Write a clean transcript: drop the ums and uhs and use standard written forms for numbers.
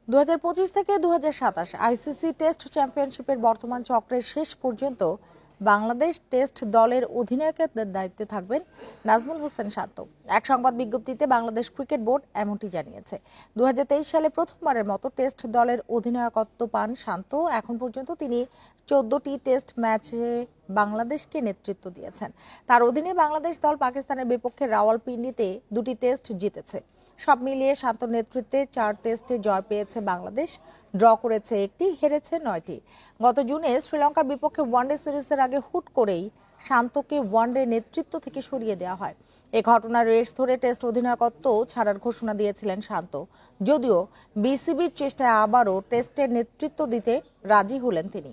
2025 থেকে 2027 ICC test চ্যাম্পিয়নশিপের বর্তমান চক্রের শেষ পর্যন্ত বাংলাদেশ টেস্ট দলের অধিনায়কের দায়িত্বে থাকবেন নাজমুল হোসেন শান্ত। এক সংবাদ বিজ্ঞপ্তিতে বাংলাদেশ ক্রিকেট বোর্ড এমনটি জানিয়েছে। 2023 সালে প্রথমবারের মতো টেস্ট দলের অধিনায়কত্ব পান শান্ত। এখন পর্যন্ত তিনি 14টি টেস্ট ম্যাচে বাংলাদেশকে নেতৃত্ব দিয়েছেন। তার অধীনে বাংলাদেশ দল পাকিস্তানের বিপক্ষে রাওয়ালপিন্ডিতে 2টি টেস্ট জিতেছে। সব মিলিয়ে শান্তর নেতৃত্বে 4 টেস্টে জয় পেয়েছে বাংলাদেশ, ড্র করেছে 1টি, হেরেছে 9টি। গত জুনে শ্রীলঙ্কার বিপক্ষে ওয়ানডে সিরিজের আগে হুট করেই শান্তকে ওয়ানডে নেতৃত্ব থেকে সরিয়ে দেওয়া হয়। এ ঘটনার রেশ ধরে টেস্ট অধিনায়কত্ব ছাড়ার ঘোষণা দিয়েছিলেন শান্ত, যদিও বিসিবির চেষ্টায় আবারও টেস্টের নেতৃত্ব দিতে রাজি হলেন তিনি।